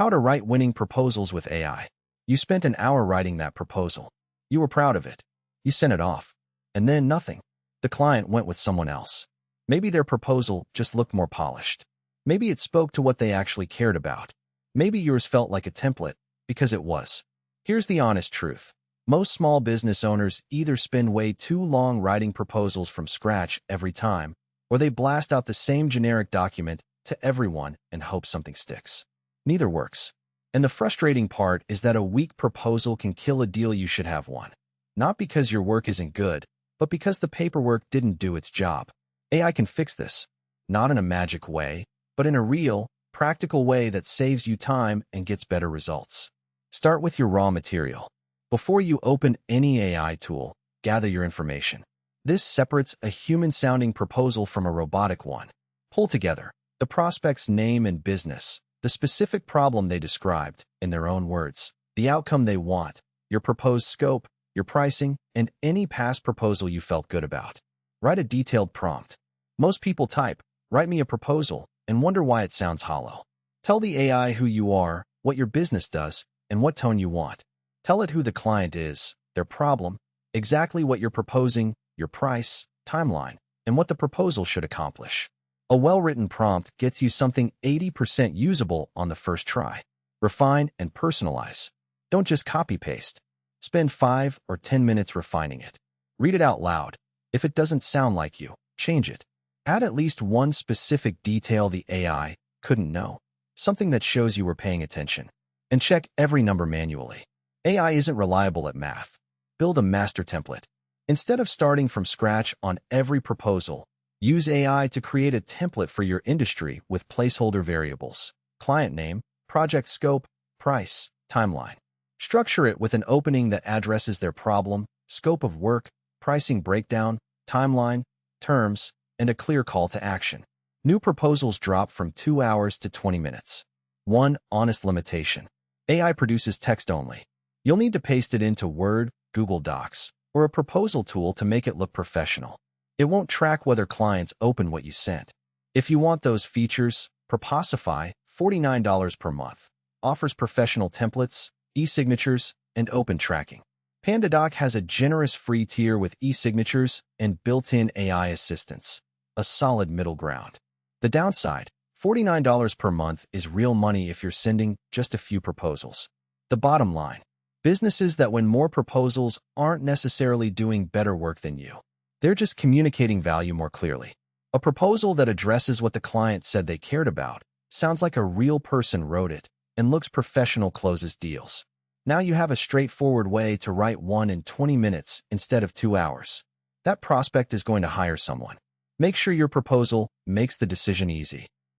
How to write winning proposals with AI. You spent an hour writing that proposal. You were proud of it. You sent it off. And then nothing. The client went with someone else. Maybe their proposal just looked more polished. Maybe it spoke to what they actually cared about. Maybe yours felt like a template, because it was. Here's the honest truth. Most small business owners either spend way too long writing proposals from scratch every time, or they blast out the same generic document to everyone and hope something sticks. Neither works. And the frustrating part is that a weak proposal can kill a deal you should have won. Not because your work isn't good, but because the paperwork didn't do its job. AI can fix this, not in a magic way, but in a real, practical way that saves you time and gets better results. Start with your raw material. Before you open any AI tool, gather your information. This separates a human-sounding proposal from a robotic one. Pull together the prospect's name and business, the specific problem they described, in their own words, the outcome they want, your proposed scope, your pricing, and any past proposal you felt good about. Write a detailed prompt. Most people type, "Write me a proposal," and wonder why it sounds hollow. Tell the AI who you are, what your business does, and what tone you want. Tell it who the client is, their problem, exactly what you're proposing, your price, timeline, and what the proposal should accomplish. A well-written prompt gets you something 80% usable on the first try. Refine and personalize. Don't just copy-paste. Spend 5 or 10 minutes refining it. Read it out loud. If it doesn't sound like you, change it. Add at least one specific detail the AI couldn't know, something that shows you were paying attention. And check every number manually. AI isn't reliable at math. Build a master template. Instead of starting from scratch on every proposal, use AI to create a template for your industry with placeholder variables, client name, project scope, price, timeline. Structure it with an opening that addresses their problem, scope of work, pricing breakdown, timeline, terms, and a clear call to action. New proposals drop from 2 hours to 20 minutes. 1. Honest limitation. AI produces text only. You'll need to paste it into Word, Google Docs, or a proposal tool to make it look professional. It won't track whether clients open what you sent. If you want those features, Proposify, $49 per month, offers professional templates, e-signatures, and open tracking. PandaDoc has a generous free tier with e-signatures and built-in AI assistance, a solid middle ground. The downside, $49 per month is real money if you're sending just a few proposals. The bottom line, businesses that win more proposals aren't necessarily doing better work than you. They're just communicating value more clearly. A proposal that addresses what the client said they cared about, sounds like a real person wrote it, and looks professional closes deals. Now you have a straightforward way to write one in 20 minutes instead of 2 hours. That prospect is going to hire someone. Make sure your proposal makes the decision easy.